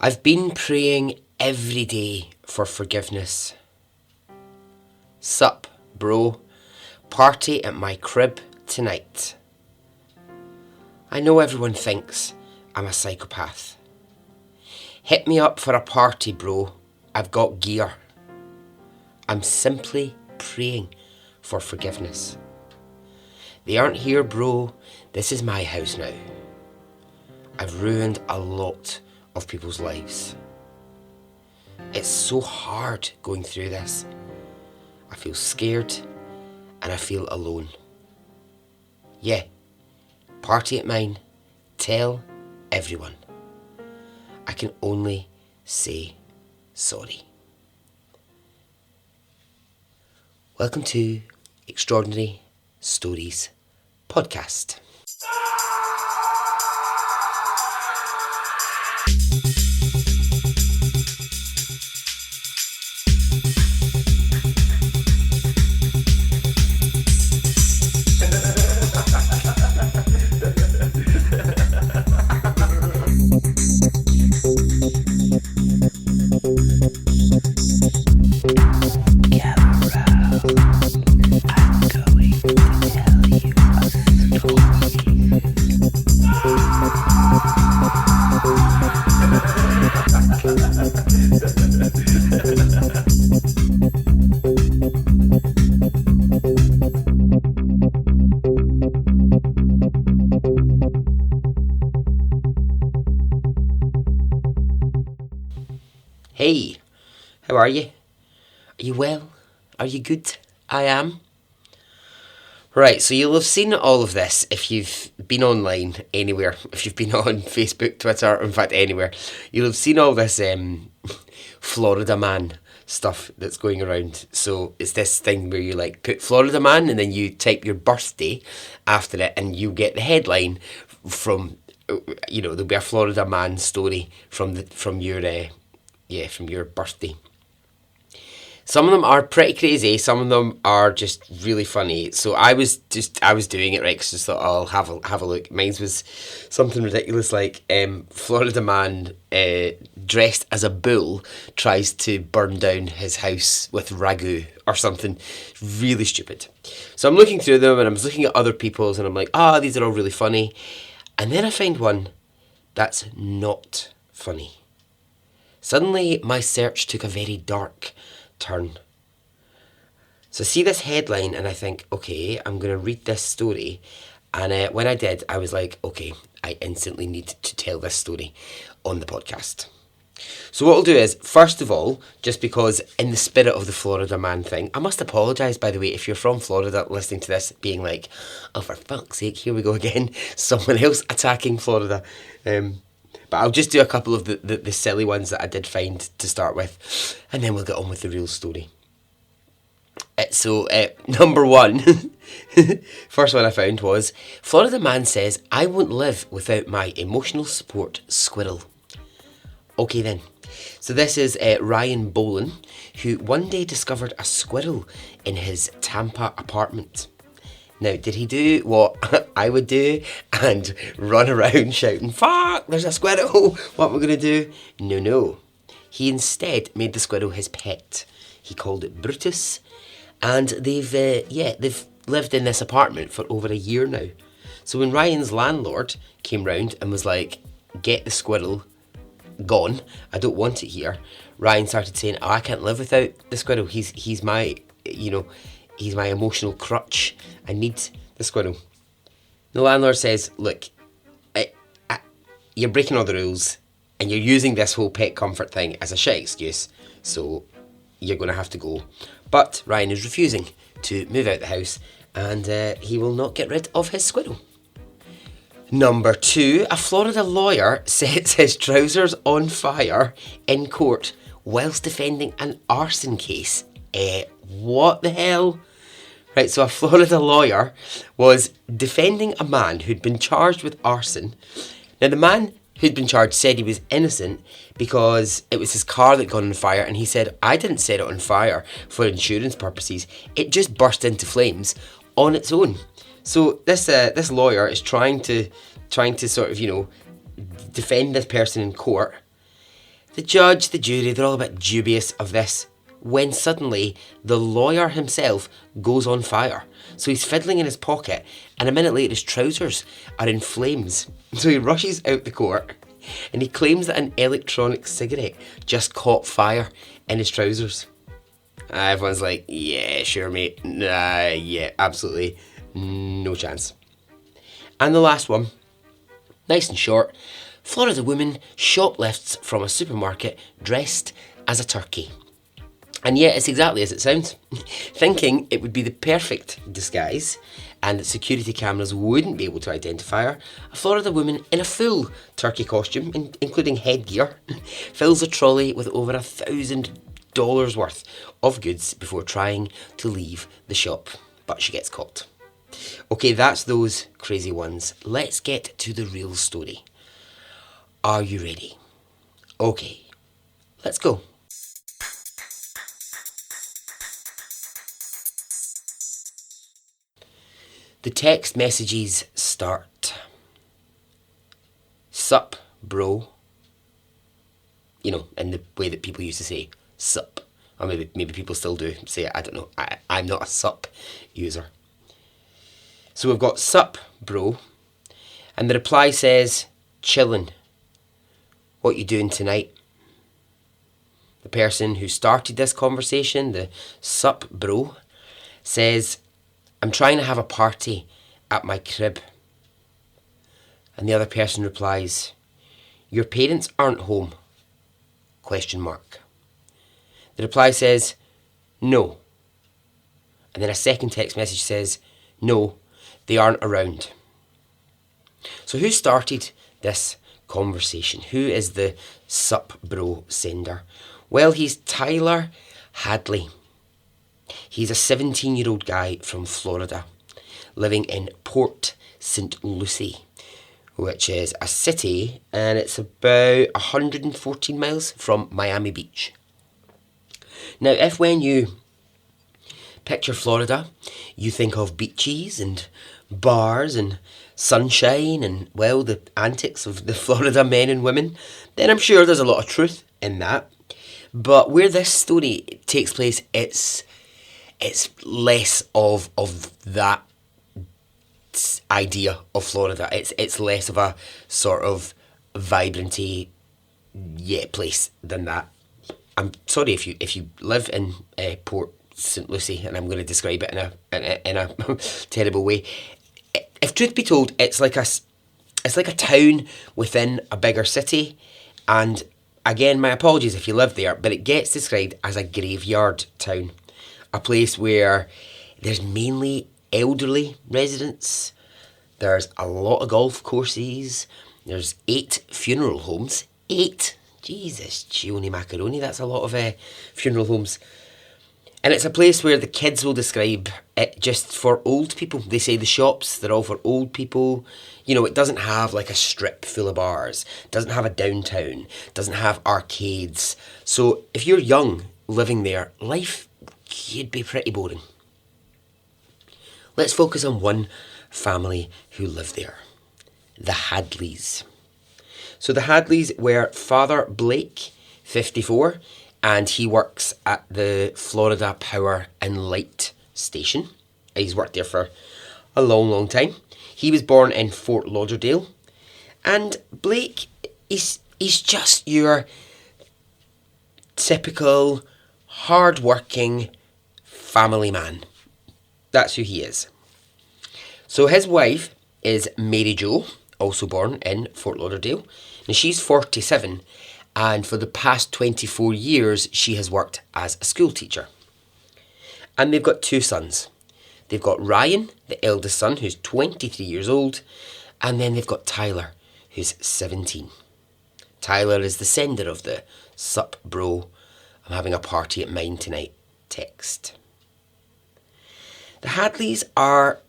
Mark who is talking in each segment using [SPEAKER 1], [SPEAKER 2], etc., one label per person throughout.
[SPEAKER 1] I've been praying every day for forgiveness. Sup, bro. Party at my crib tonight. I know everyone thinks I'm a psychopath. Hit me up for a party, bro. I've got gear. I'm simply praying for forgiveness. They aren't here, bro. This is my house now. I've ruined a lot of people's lives. It's so hard going through this. I feel scared and I feel alone. Yeah, party at mine. Tell everyone. I can only say sorry. Welcome to Extraordinary Stories Podcast. Hey, how are you? Are you well? Are you good? I am. Right, so you'll have seen all of this if you've been online anywhere, if you've been on Facebook, Twitter, in fact anywhere. You'll have seen all this Florida man stuff that's going around. So it's this thing where you like put Florida man and then you type your birthday after it and you get the headline from, there'll be a Florida man story from your birthday. Some of them are pretty crazy. Some of them are just really funny. So I was doing it, right? Because I just thought I'll have a look. Mine was something ridiculous like Florida man dressed as a bull tries to burn down his house with ragu or something really stupid. So I'm looking through them and I'm looking at other people's and I'm like, these are all really funny. And then I find one that's not funny. Suddenly, my search took a very dark turn. So I see this headline and I think, okay, I'm going to read this story. And when I did, I was like, okay, I instantly need to tell this story on the podcast. So what I'll do is, first of all, just because in the spirit of the Florida man thing, I must apologise, by the way, if you're from Florida listening to this, being like, oh, for fuck's sake, here we go again. Someone else attacking Florida. But I'll just do a couple of the silly ones that I did find to start with, and then we'll get on with the real story. So, number one, first one I found was, Florida man says, I won't live without my emotional support squirrel. Okay then. So this is Ryan Bolan, who one day discovered a squirrel in his Tampa apartment. Now, did he do what I would do and run around shouting, fuck, there's a squirrel, what we're going to do? No. He instead made the squirrel his pet. He called it Brutus. And they've lived in this apartment for over a year now. So when Ryan's landlord came round and was like, get the squirrel gone, I don't want it here, Ryan started saying, I can't live without the squirrel. He's my, he's my emotional crutch. I need the squirrel. The landlord says, look, you're breaking all the rules and you're using this whole pet comfort thing as a shit excuse, so you're going to have to go. But Ryan is refusing to move out the house and he will not get rid of his squirrel. Number two, a Florida lawyer sets his trousers on fire in court whilst defending an arson case. What the hell? Right, so a Florida lawyer was defending a man who'd been charged with arson. Now, the man who'd been charged said he was innocent because it was his car that got on fire, and he said, I didn't set it on fire for insurance purposes. It just burst into flames on its own. So this lawyer is trying to sort of, defend this person in court. The judge, the jury, they're all a bit dubious of this, when suddenly the lawyer himself goes on fire. So he's fiddling in his pocket, and a minute later his trousers are in flames. So he rushes out the court, and he claims that an electronic cigarette just caught fire in his trousers. Everyone's like, yeah, sure, mate. Yeah, absolutely no chance. And the last one, nice and short. Florida woman shoplifts from a supermarket dressed as a turkey. And yet it's exactly as it sounds. Thinking it would be the perfect disguise and that security cameras wouldn't be able to identify her, a Florida woman in a full turkey costume, including headgear, fills a trolley with over $1,000 worth of goods before trying to leave the shop. But she gets caught. Okay, that's those crazy ones. Let's get to the real story. Are you ready? Okay, let's go. The text messages start. Sup, bro. You know, in the way that people used to say sup. Or maybe people still do say it, I don't know. I'm not a sup user. So we've got sup, bro. And the reply says, chillin'. What you doing tonight? The person who started this conversation, the sup, bro, says, I'm trying to have a party at my crib. And the other person replies, your parents aren't home? Question mark. The reply says, no. And then a second text message says, no, they aren't around. So who started this conversation? Who is the sup bro sender? Well, he's Tyler Hadley. He's a 17-year-old guy from Florida, living in Port St. Lucie, which is a city, and it's about 114 miles from Miami Beach. Now, if when you picture Florida, you think of beaches and bars and sunshine and, well, the antics of the Florida men and women, then I'm sure there's a lot of truth in that. But where this story takes place, it's less of that idea of Florida. It's less of a sort of vibranty place than that. I'm sorry if you live in Port St. Lucie, and I'm going to describe it in a terrible way. If truth be told, it's like a town within a bigger city, and again, my apologies if you live there, but it gets described as a graveyard town, a place where there's mainly elderly residents. There's a lot of golf courses. There's 8 funeral homes. 8. Jesus, Gioni Macaroni, that's a lot of funeral homes. And it's a place where the kids will describe it just for old people. They say the shops, they're all for old people. You know, it doesn't have like a strip full of bars. It doesn't have a downtown. It doesn't have arcades. So if you're young living there, life could be pretty boring. Let's focus on one family who live there. The Hadleys. So the Hadleys were Father Blake, 54, and he works at the Florida Power and Light Station. He's worked there for a long, long time. He was born in Fort Lauderdale. And Blake is just your typical, hard-working family man. That's who he is. So his wife is Mary Jo, also born in Fort Lauderdale. And she's 47, and for the past 24 years, she has worked as a school teacher. And they've got 2 sons. They've got Ryan, the eldest son, who's 23 years old, and then they've got Tyler, who's 17. Tyler is the sender of the sup bro, I'm having a party at mine tonight text. The Hadleys are,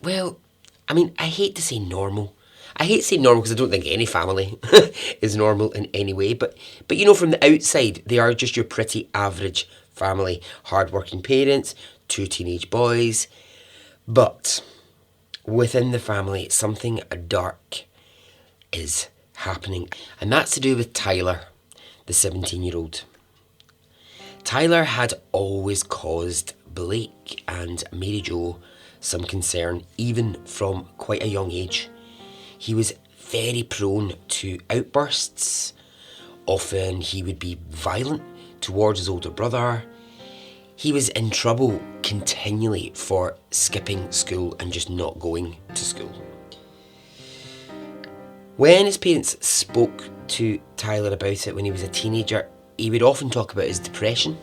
[SPEAKER 1] well, I mean, I hate to say normal. I hate saying normal because I don't think any family is normal in any way. But you know, from the outside, they are just your pretty average family. Hard-working parents, 2 teenage boys. But within the family, something dark is happening. And that's to do with Tyler. the 17-year-old. Tyler had always caused Blake and Mary Jo some concern, even from quite a young age. He was very prone to outbursts. Often he would be violent towards his older brother. He was in trouble continually for skipping school and just not going to school. When his parents spoke to Tyler about it when he was a teenager, he would often talk about his depression,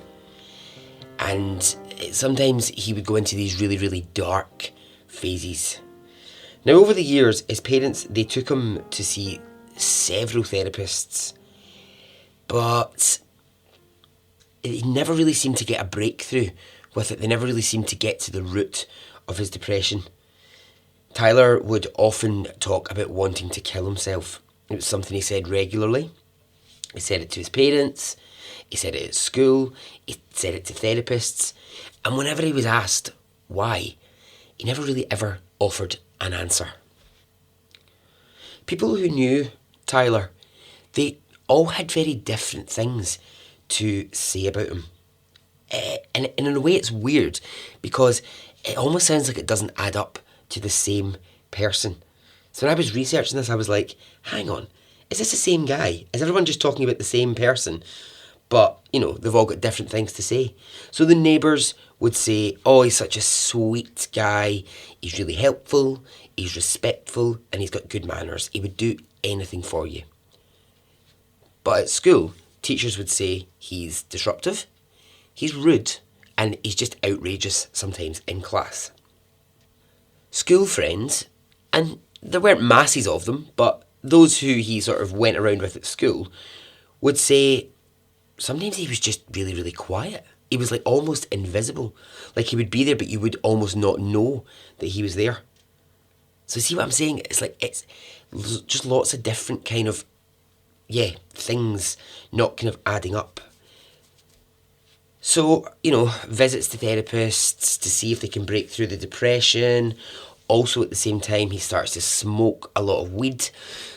[SPEAKER 1] and sometimes he would go into these really, really dark phases. Now, over the years, his parents, they took him to see several therapists, but he never really seemed to get a breakthrough with it. They never really seemed to get to the root of his depression. Tyler would often talk about wanting to kill himself. It was something he said regularly. He said it to his parents, he said it at school, he said it to therapists, and whenever he was asked why, he never really ever offered an answer. People who knew Tyler, they all had very different things to say about him. And in a way it's weird, because it almost sounds like it doesn't add up to the same person. So when I was researching this, I was like, hang on, is this the same guy? Is everyone just talking about the same person? But, they've all got different things to say. So the neighbours would say, oh, he's such a sweet guy, he's really helpful, he's respectful, and he's got good manners. He would do anything for you. But at school, teachers would say he's disruptive, he's rude, and he's just outrageous sometimes in class. School friends, and there weren't masses of them, but those who he sort of went around with at school would say sometimes he was just really, really quiet. He was like almost invisible. Like he would be there, but you would almost not know that he was there. So see what I'm saying? It's like, it's just lots of different kind of, things not kind of adding up. So, visits to therapists to see if they can break through the depression. Also, at the same time, he starts to smoke a lot of weed.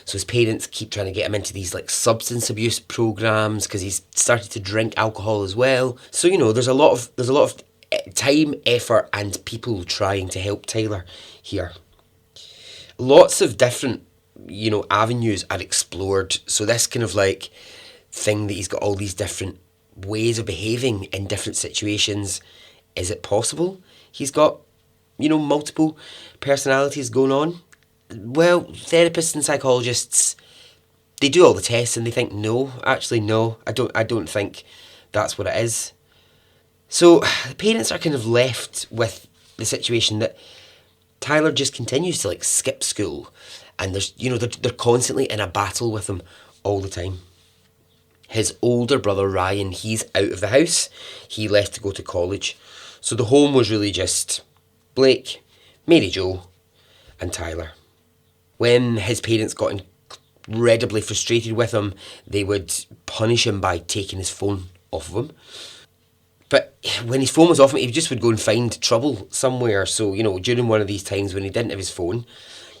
[SPEAKER 1] So his parents keep trying to get him into these substance abuse programs because he's started to drink alcohol as well. So there's a lot of time, effort, and people trying to help Tyler here. Lots of different avenues are explored. So this kind of thing that he's got all these different ways of behaving in different situations. Is it possible he's got multiple personalities going on? Well, therapists and psychologists, they do all the tests and they think no, I don't think that's what it is. So the parents are kind of left with the situation that Tyler just continues to skip school, and there's they're constantly in a battle with him all the time. His older brother Ryan, he's out of the house. He left to go to college. So the home was really just Blake, Mary Jo, and Tyler. When his parents got incredibly frustrated with him, they would punish him by taking his phone off of him. But when his phone was off him, he just would go and find trouble somewhere. So, during one of these times when he didn't have his phone,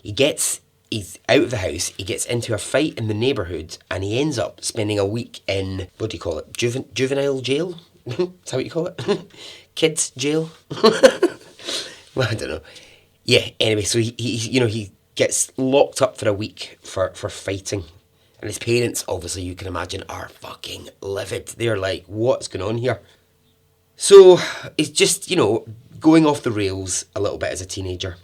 [SPEAKER 1] he's out of the house, he gets into a fight in the neighbourhood, and he ends up spending a week in, what do you call it, juvenile jail? Is that what you call it? Kids jail? Well, I don't know. Yeah, anyway, so he gets locked up for a week for fighting. And his parents, obviously, you can imagine, are fucking livid. They're like, what's going on here? So he's just, going off the rails a little bit as a teenager.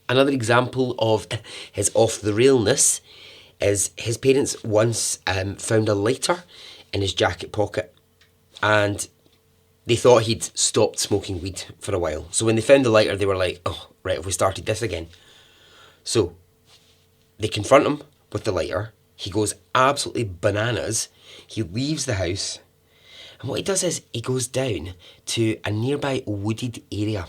[SPEAKER 1] Another example of his off-the-railness is his parents once found a lighter in his jacket pocket, and they thought he'd stopped smoking weed for a while. So when they found the lighter, they were like, oh, right, have we started this again? So they confront him with the lighter. He goes absolutely bananas. He leaves the house, and what he does is he goes down to a nearby wooded area.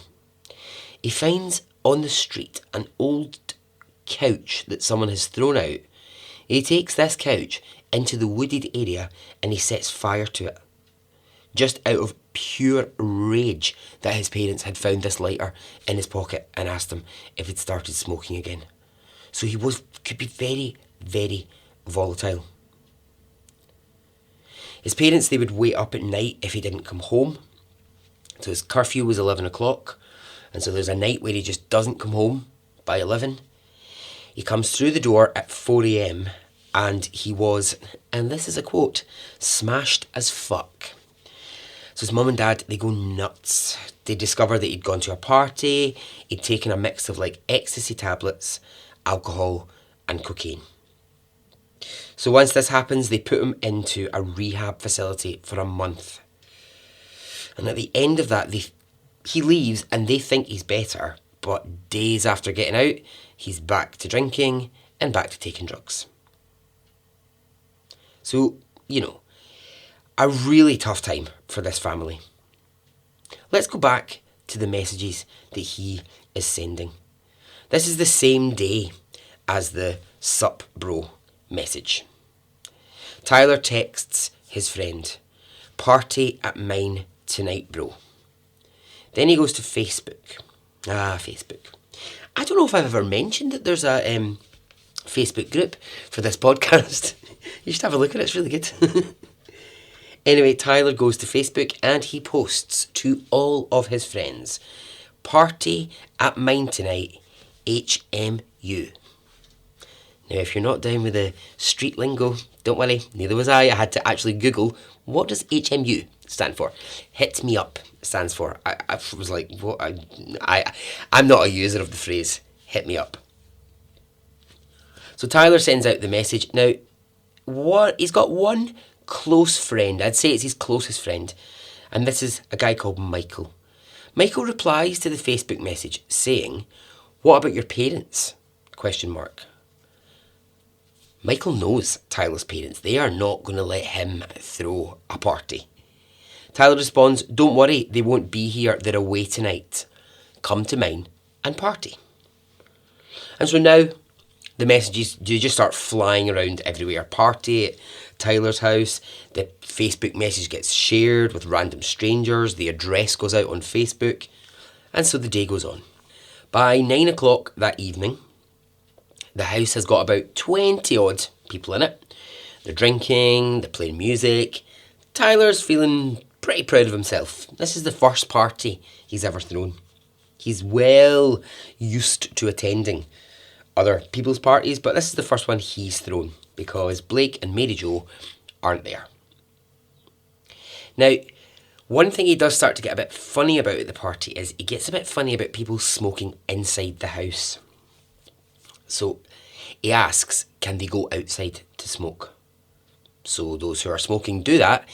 [SPEAKER 1] He finds on the street an old couch that someone has thrown out. He takes this couch into the wooded area and he sets fire to it, just out of pure rage that his parents had found this lighter in his pocket and asked him if he'd started smoking again. So he could be very, very volatile. His parents, they would wait up at night if he didn't come home. So his curfew was 11 o'clock. And so there's a night where he just doesn't come home by 11. He comes through the door at 4 a.m. and he was, and this is a quote, smashed as fuck. So his mum and dad, they go nuts. They discover that he'd gone to a party, he'd taken a mix of like ecstasy tablets, alcohol and cocaine. So once this happens, they put him into a rehab facility for a month. And at the end of that, he leaves and they think he's better. But days after getting out, he's back to drinking and back to taking drugs. So, a really tough time for this family. Let's go back to the messages that he is sending. This is the same day as the sup bro message. Tyler texts his friend, "Party at mine tonight, bro." Then he goes to Facebook. Facebook. I don't know if I've ever mentioned that there's a Facebook group for this podcast. You should have a look at it, it's really good. Anyway, Tyler goes to Facebook and he posts to all of his friends, "Party at mine tonight, HMU." Now, if you're not down with the street lingo, don't worry, neither was I. I had to actually Google, what does HMU stand for? Hit me up stands for. I was like, what? I'm not a user of the phrase, hit me up. So Tyler sends out the message. Now, he's got one close friend. I'd say it's his closest friend. And this is a guy called Michael. Michael replies to the Facebook message saying, "What about your parents?" ? Michael knows Tyler's parents. They are not going to let him throw a party. Tyler responds, "Don't worry, they won't be here. They're away tonight. Come to mine and party." And so now the messages do just start flying around everywhere. Party at Tyler's house. The Facebook message gets shared with random strangers. The address goes out on Facebook. And so the day goes on. By 9 o'clock that evening, the house has got about 20 odd people in it. They're drinking, they're playing music. Tyler's feeling pretty proud of himself. This is the first party he's ever thrown. He's well used to attending other people's parties, but this is the first one he's thrown because Blake and Mary Jo aren't there. Now, one thing he does start to get a bit funny about at the party is he gets a bit funny about people smoking inside the house. So he asks, can they go outside to smoke? So those who are smoking do that,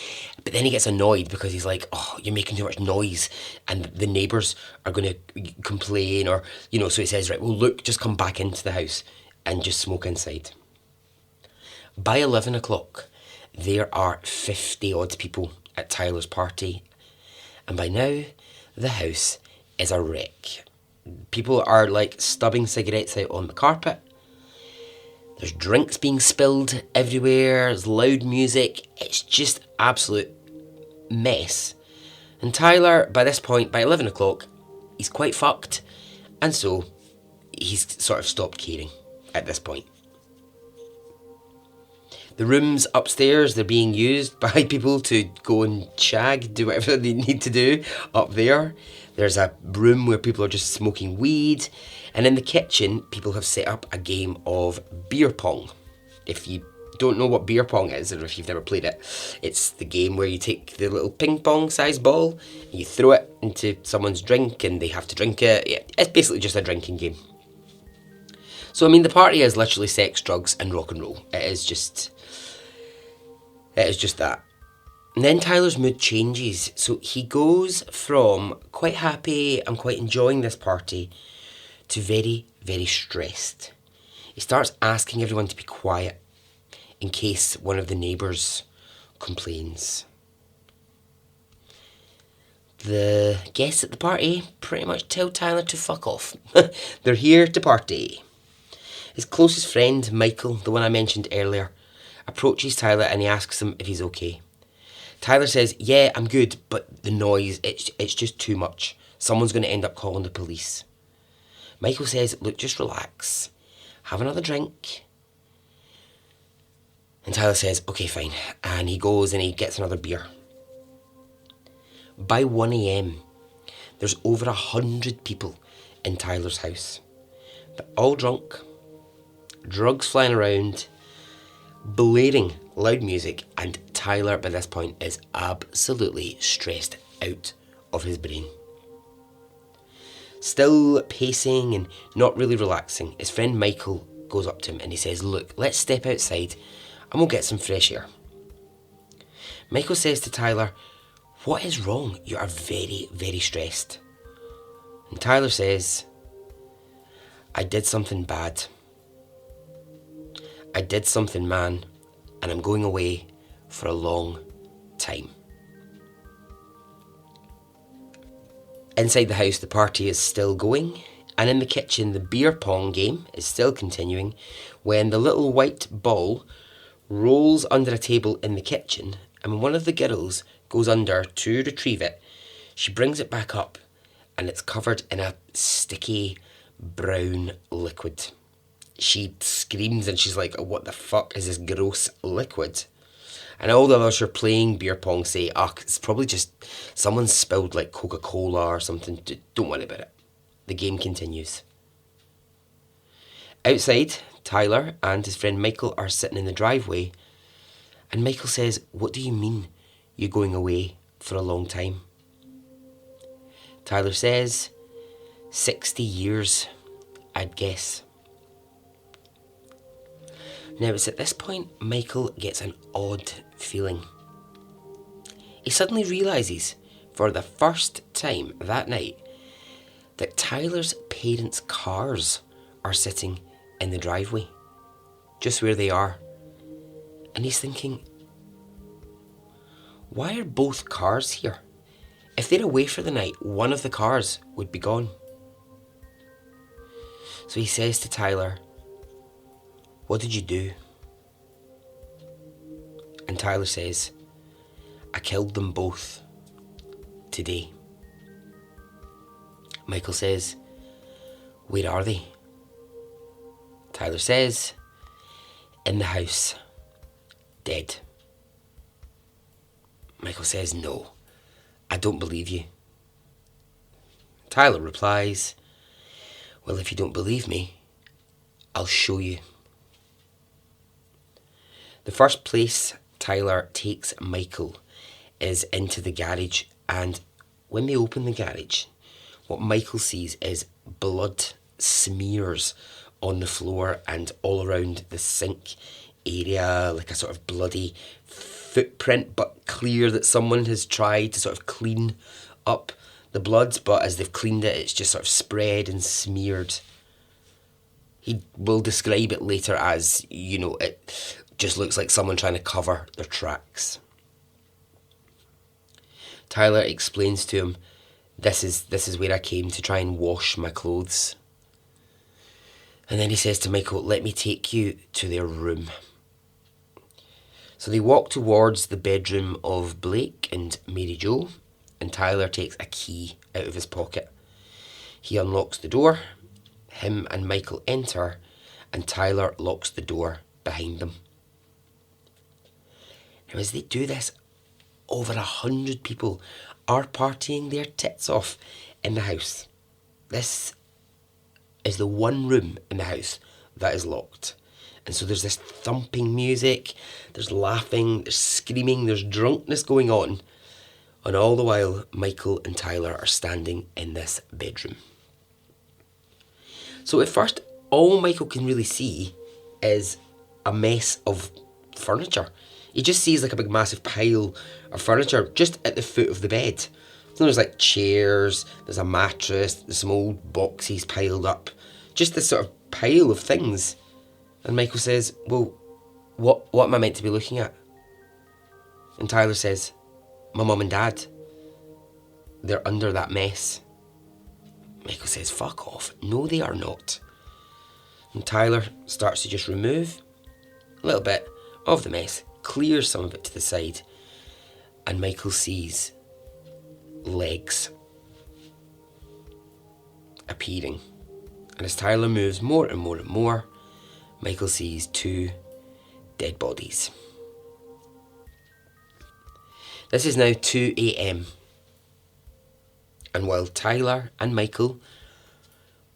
[SPEAKER 1] but then he gets annoyed because he's like, "Oh, you're making too much noise and the neighbours are going to complain," or, so he says, "Right, well, look, just come back into the house and just smoke inside." By 11 o'clock, there are 50 odd people at Tyler's party, and by now, the house is a wreck. People are like stubbing cigarettes out on the carpet. There's drinks being spilled everywhere. There's loud music. It's just absolute mess. And Tyler, by this point, by 11 o'clock, he's quite fucked. And so he's sort of stopped caring at this point. The rooms upstairs, they're being used by people to go and shag, do whatever they need to do up there. There's a room where people are just smoking weed. And in the kitchen, people have set up a game of beer pong. If you don't know what beer pong is, or if you've never played it, it's the game where you take the little ping pong sized ball and you throw it into someone's drink and they have to drink it. Yeah, it's basically just a drinking game. So, the party is literally sex, drugs and rock and roll. It is just that. And then Tyler's mood changes. So he goes from quite happy, I'm quite enjoying this party, to very, very stressed. He starts asking everyone to be quiet in case one of the neighbours complains. The guests at the party pretty much tell Tyler to fuck off. They're here to party. His closest friend, Michael, the one I mentioned earlier, approaches Tyler and he asks him if he's okay. Tyler says, "Yeah, I'm good, but the noise, it's just too much. Someone's going to end up calling the police." Michael says, "Look, just relax. Have another drink. And Tyler says, okay, fine. And he goes and he gets another beer. By 1 a.m, there's over 100 people in Tyler's house. They're all drunk, drugs flying around, blaring loud music, and Tyler by this point is absolutely stressed out of his brain. Still pacing and not really relaxing, his friend Michael goes up to him and he says, look, let's step outside and we'll get some fresh air. Michael says to Tyler, what is wrong? You are very, very stressed. And Tyler says, I did something bad. I did something, man, and I'm going away for a long time. Inside the house, the party is still going, and in the kitchen, the beer pong game is still continuing when the little white ball rolls under a table in the kitchen, and when one of the girls goes under to retrieve it, she brings it back up, and it's covered in a sticky brown liquid. She screams and she's like, what the fuck is this gross liquid? And all the others who are playing beer pong say, it's probably just someone spilled like Coca-Cola or something. Don't worry about it. The game continues. Outside, Tyler and his friend Michael are sitting in the driveway, and Michael says, what do you mean you're going away for a long time? Tyler says, 60 years, I'd guess. Now it's at this point Michael gets an odd feeling. He suddenly realises, for the first time that night, that Tyler's parents' cars are sitting in the driveway, just where they are. And he's thinking, why are both cars here? If they're away for the night, one of the cars would be gone. So he says to Tyler, what did you do? And Tyler says, I killed them both today. Michael says, where are they? Tyler says, in the house, dead. Michael says, no, I don't believe you. Tyler replies, well, if you don't believe me, I'll show you. The first place Tyler takes Michael is into the garage, and when they open the garage, what Michael sees is blood smears on the floor and all around the sink area, like a sort of bloody footprint, but clear that someone has tried to sort of clean up the blood, but as they've cleaned it, it's just sort of spread and smeared. He will describe it later as, it just looks like someone trying to cover their tracks. Tyler explains to him, this is where I came to try and wash my clothes. And then he says to Michael, let me take you to their room. So they walk towards the bedroom of Blake and Mary Jo, and Tyler takes a key out of his pocket. He unlocks the door, him and Michael enter, and Tyler locks the door behind them. Now as they do this, over 100 people are partying their tits off in the house. This is the one room in the house that is locked. And so there's this thumping music, there's laughing, there's screaming, there's drunkenness going on. And all the while, Michael and Tyler are standing in this bedroom. So at first, all Michael can really see is a mess of furniture. He just sees like a big massive pile of furniture just at the foot of the bed. So there's like chairs, there's a mattress, there's some old boxes piled up. Just this sort of pile of things. And Michael says, well, what am I meant to be looking at? And Tyler says, my mum and dad. They're under that mess. Michael says, fuck off. No, they are not. And Tyler starts to just remove a little bit of the mess, clears some of it to the side, and Michael sees legs appearing. And as Tyler moves more and more and more, Michael sees two dead bodies. This is now 2 a.m. and while Tyler and Michael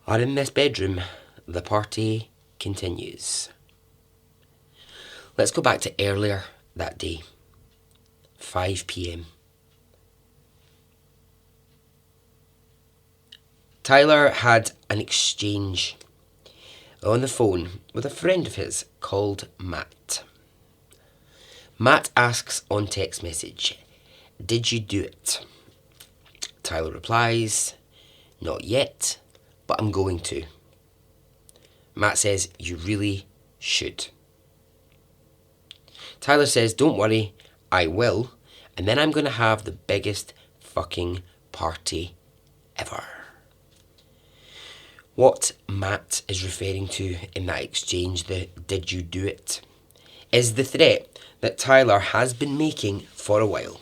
[SPEAKER 1] are in this bedroom, the party continues. Let's go back to earlier that day, 5 p.m. Tyler had an exchange on the phone with a friend of his called Matt. Matt asks on text message, "Did you do it?" Tyler replies, "Not yet, but I'm going to." Matt says, "You really should." Tyler says, "Don't worry, I will, and then I'm going to have the biggest fucking party ever." What Matt is referring to in that exchange, the "did you do it?" is the threat that Tyler has been making for a while.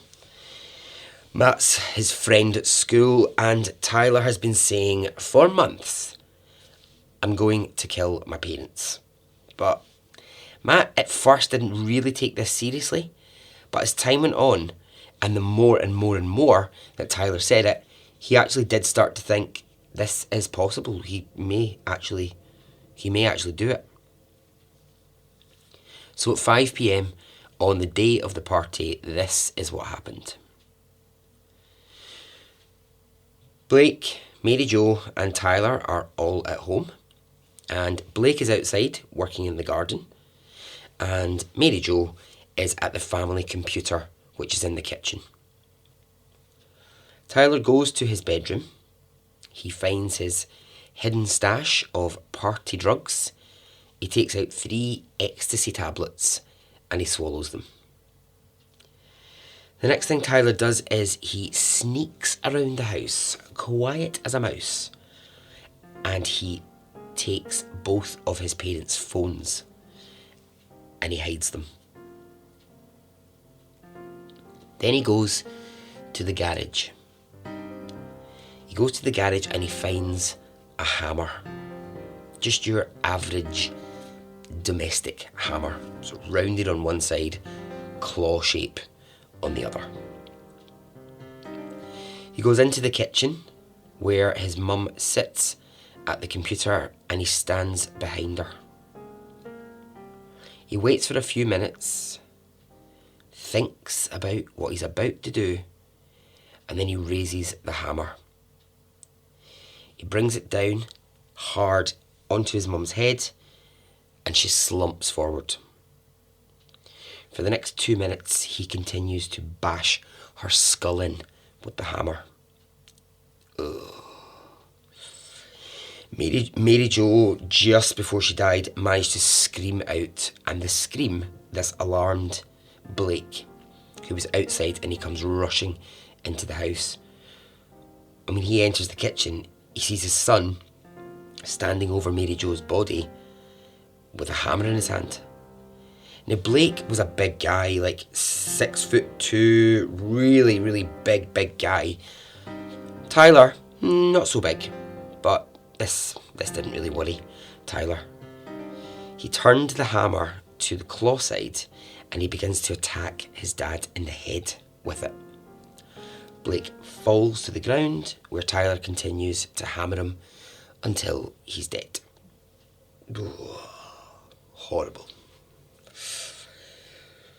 [SPEAKER 1] Matt's his friend at school, and Tyler has been saying for months, "I'm going to kill my parents." But Matt at first didn't really take this seriously, but as time went on, and the more and more and more that Tyler said it, he actually did start to think this is possible. He may actually do it. So at 5 p.m. on the day of the party, this is what happened. Blake, Mary Jo and Tyler are all at home, and Blake is outside working in the garden, and Mary Jo is at the family computer, which is in the kitchen. Tyler goes to his bedroom. He finds his hidden stash of party drugs. He takes out 3 ecstasy tablets and he swallows them. The next thing Tyler does is he sneaks around the house, quiet as a mouse, and he takes both of his parents' phones and he hides them. Then he goes to the garage. He goes to the garage and he finds a hammer. Just your average domestic hammer. So rounded on one side, claw shape on the other. He goes into the kitchen where his mum sits at the computer and he stands behind her. He waits for a few minutes, thinks about what he's about to do, and then he raises the hammer. He brings it down hard onto his mum's head and she slumps forward. For the next 2 minutes, he continues to bash her skull in with the hammer. Ugh. Mary Jo, just before she died, managed to scream out, and the scream, this alarmed Blake, who was outside, and he comes rushing into the house. And when he enters the kitchen, he sees his son standing over Mary Jo's body with a hammer in his hand. Now, Blake was a big guy, like 6'2", really, really big guy. Tyler, not so big, but this didn't really worry Tyler. He turned the hammer to the claw side and he begins to attack his dad in the head with it. Blake falls to the ground where Tyler continues to hammer him until he's dead. Ooh, horrible.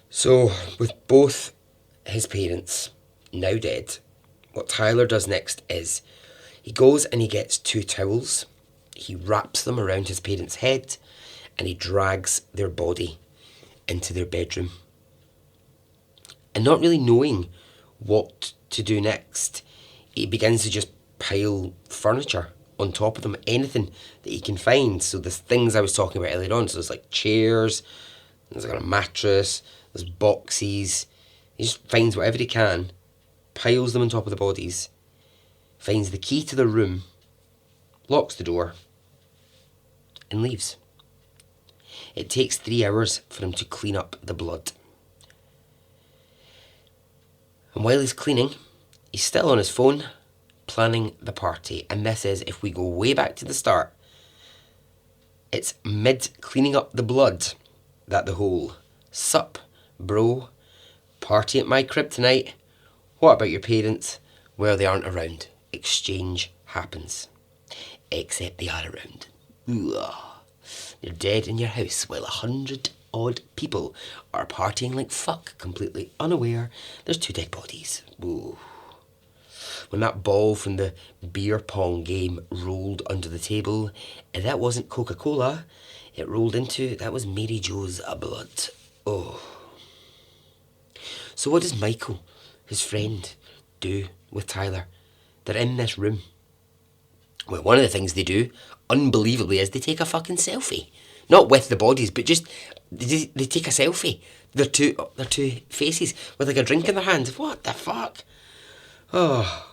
[SPEAKER 1] So, with both his parents now dead, what Tyler does next is he goes and he gets 2 towels, he wraps them around his parents' head, and he drags their body into their bedroom. And not really knowing what to do next, he begins to just pile furniture on top of them, anything that he can find. So the things I was talking about earlier on, so there's like chairs, there's like a mattress, there's boxes. He just finds whatever he can, piles them on top of the bodies, finds the key to the room, locks the door, and leaves. It takes 3 hours for him to clean up the blood. And while he's cleaning, he's still on his phone, planning the party. And this is, if we go way back to the start, it's mid cleaning up the blood that the whole Sup, bro? Party at my crib tonight? What about your parents? Well, they aren't around. Exchange happens. Except they are around. Ugh. You're dead in your house while 100 odd people are partying like fuck, completely unaware there's 2 dead bodies. Ooh. When that ball from the beer pong game rolled under the table, that wasn't Coca-Cola. It rolled into, that was Mary Jo's blood. Oh. So what does Michael, his friend, do with Tyler? They're in this room. Well, one of the things they do, unbelievably, is they take a fucking selfie. Not with the bodies, but just, they take a selfie. Their two faces with like a drink in their hands. What the fuck? Oh.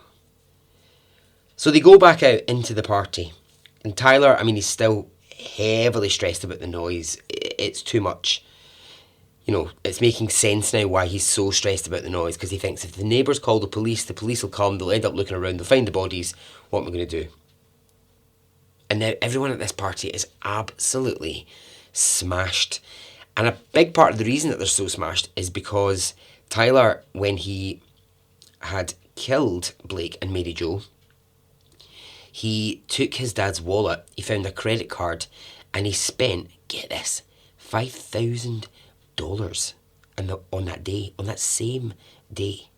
[SPEAKER 1] So they go back out into the party. And Tyler, I mean, he's still heavily stressed about the noise. It's too much. You know, it's making sense now why he's so stressed about the noise, because he thinks if the neighbours call the police will come, they'll end up looking around, they'll find the bodies. What am I going to do? And now everyone at this party is absolutely smashed. And a big part of the reason that they're so smashed is because Tyler, when he had killed Blake and Mary Jo, he took his dad's wallet, he found a credit card, and he spent, get this, $5,000 on that day, on that same day.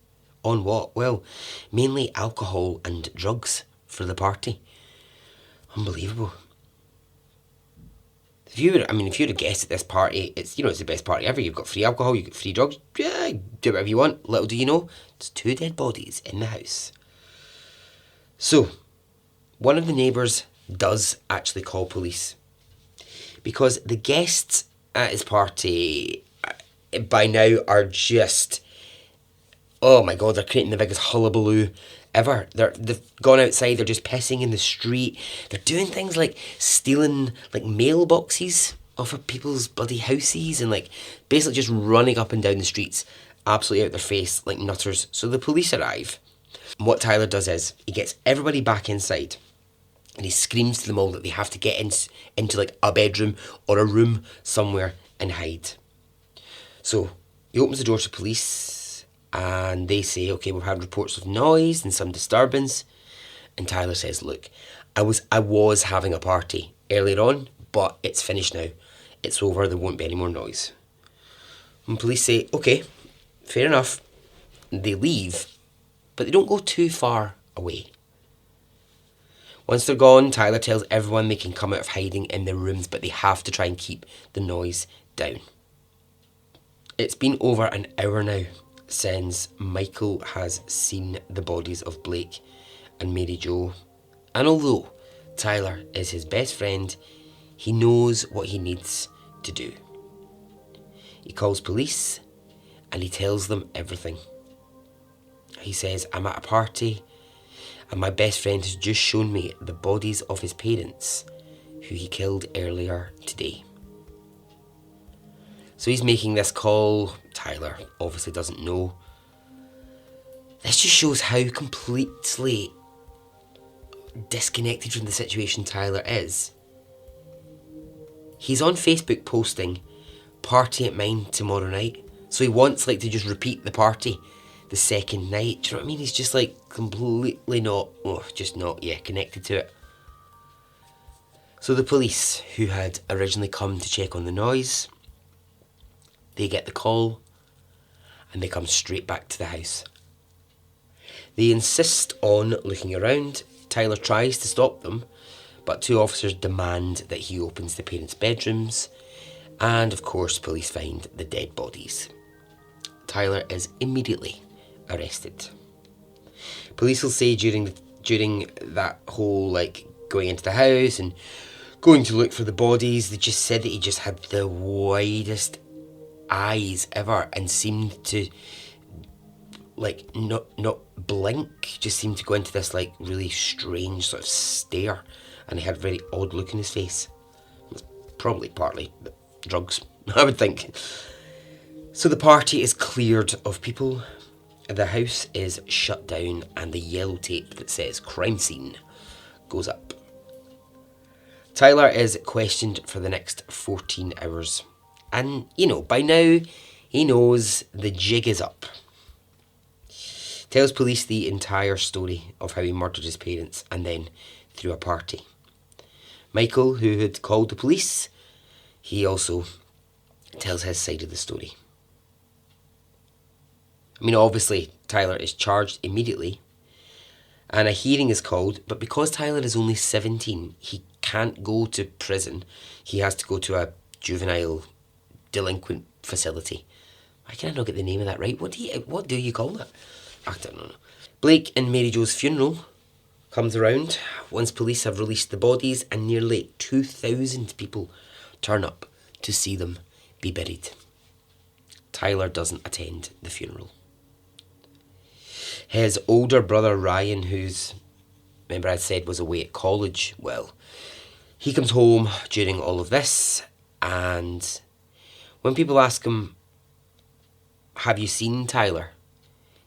[SPEAKER 1] On what? Well, mainly alcohol and drugs for the party. Unbelievable. If you would have guessed at this party, it's the best party ever. You've got free alcohol, you've got free drugs. Yeah, do whatever you want. Little do you know, there's 2 dead bodies in the house. So, one of the neighbours does actually call police, because the guests at his party by now are just, oh my god, they're creating the biggest hullabaloo ever. They've gone outside, they're just pissing in the street. They're doing things like stealing like mailboxes off of people's bloody houses and like basically just running up and down the streets, absolutely out their face like nutters. So the police arrive. And what Tyler does is he gets everybody back inside and he screams to them all that they have to get into like a bedroom or a room somewhere and hide. So he opens the door to police and they say, okay, we've had reports of noise and some disturbance. And Tyler says, look, I was having a party earlier on, but it's finished now. It's over, there won't be any more noise. And police say, okay, fair enough. They leave, but they don't go too far away. Once they're gone, Tyler tells everyone they can come out of hiding in their rooms, but they have to try and keep the noise down. It's been over an hour now since Michael has seen the bodies of Blake and Mary Jo. And although Tyler is his best friend, he knows what he needs to do. He calls police and he tells them everything. He says, I'm at a party and my best friend has just shown me the bodies of his parents who he killed earlier today. So he's making this call. Tyler obviously doesn't know. This just shows how completely disconnected from the situation Tyler is. He's on Facebook posting, party at mine tomorrow night. So he wants to just repeat the party the second night. Do you know what I mean? He's just completely not connected to it. So the police, who had originally come to check on the noise, they get the call and they come straight back to the house. They insist on looking around. Tyler tries to stop them, but 2 officers demand that he opens the parents' bedrooms, and of course police find the dead bodies. Tyler is immediately arrested. Police will say during that whole going into the house and going to look for the bodies, they just said that he just had the widest eyes ever and seemed to not blink, just seemed to go into this really strange sort of stare, and he had a very odd look in his face. It's probably partly drugs, I would think. So the party is cleared of people, the house is shut down, and the yellow tape that says crime scene goes up. Tyler is questioned for the next 14 hours, And, by now, he knows the jig is up. Tells police the entire story of how he murdered his parents and then threw a party. Michael, who had called the police, he also tells his side of the story. Obviously, Tyler is charged immediately and a hearing is called, but because Tyler is only 17, he can't go to prison. He has to go to a juvenile delinquent facility. Why can I not get the name of that right? What do you call that? I don't know. Blake and Mary Jo's funeral comes around once police have released the bodies and nearly 2,000 people turn up to see them be buried. Tyler doesn't attend the funeral. His older brother Ryan, who's, remember I said, was away at college, well, he comes home during all of this, and when people ask him, have you seen Tyler?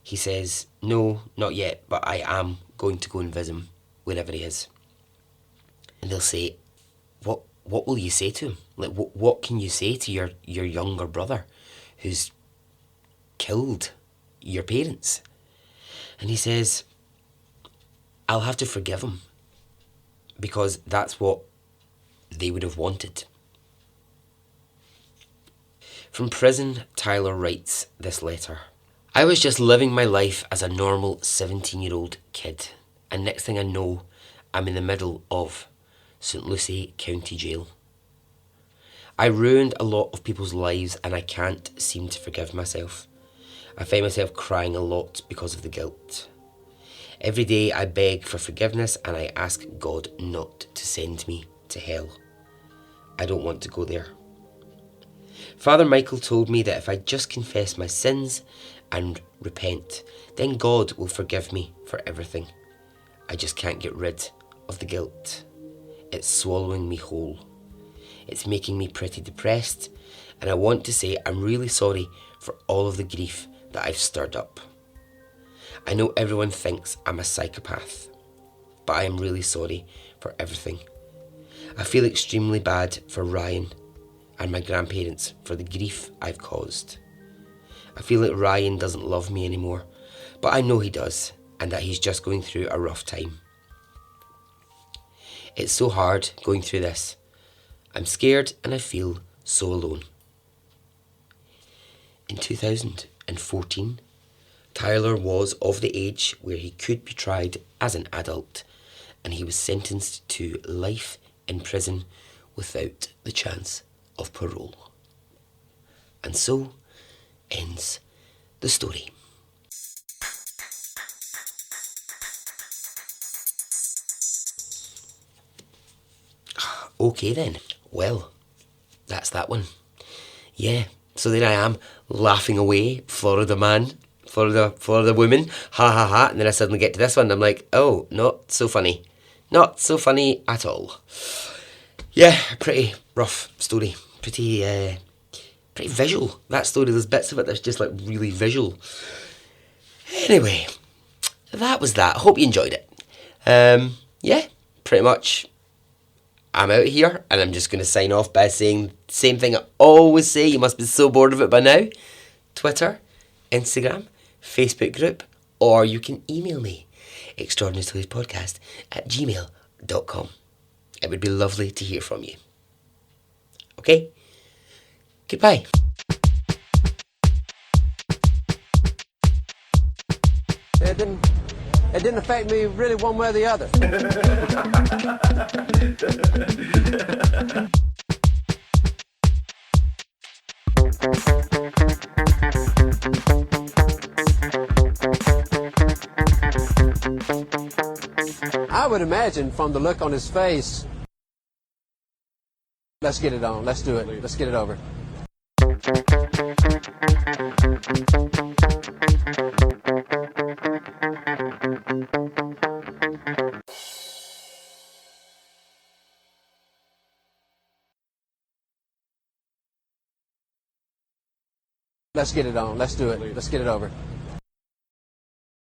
[SPEAKER 1] He says, no, not yet, but I am going to go and visit him wherever he is. And they'll say, what will you say to him? Like, what can you say to your younger brother who's killed your parents? And he says, I'll have to forgive him because that's what they would have wanted. From prison, Tyler writes this letter. I was just living my life as a normal 17-year-old kid, and next thing I know, I'm in the middle of St. Lucie County Jail. I ruined a lot of people's lives and I can't seem to forgive myself. I find myself crying a lot because of the guilt. Every day I beg for forgiveness and I ask God not to send me to hell. I don't want to go there. Father Michael told me that if I just confess my sins and repent, then God will forgive me for everything. I just can't get rid of the guilt. It's swallowing me whole. It's making me pretty depressed, and I want to say I'm really sorry for all of the grief that I've stirred up. I know everyone thinks I'm a psychopath, but I am really sorry for everything. I feel extremely bad for Ryan and my grandparents for the grief I've caused. I feel like Ryan doesn't love me anymore, but I know he does, and that he's just going through a rough time. It's so hard going through this. I'm scared and I feel so alone. In 2014, Tyler was of the age where he could be tried as an adult, and he was sentenced to life in prison without the chance of parole. And so ends the story. Okay then, well, that's that one. Yeah, so there I am, laughing away, Florida man, Florida woman, ha ha ha, and then I suddenly get to this one and I'm like, oh, not so funny. Not so funny at all. Yeah, pretty rough story. Pretty visual, that story. There's bits of it that's just like really visual. Anyway, that was that. Hope you enjoyed it. Yeah, pretty much I'm out of here, and I'm just going to sign off by saying the same thing I always say. You must be so bored of it by now. Twitter, Instagram, Facebook group, or you can email me, extraordinarystoriespodcast@gmail.com. It would be lovely to hear from you. Okay? Goodbye.
[SPEAKER 2] It didn't affect me really one way or the other. I would imagine from the look on his face, let's get it on, let's do it, let's get it over. Let's get it on, let's do it, let's get it over.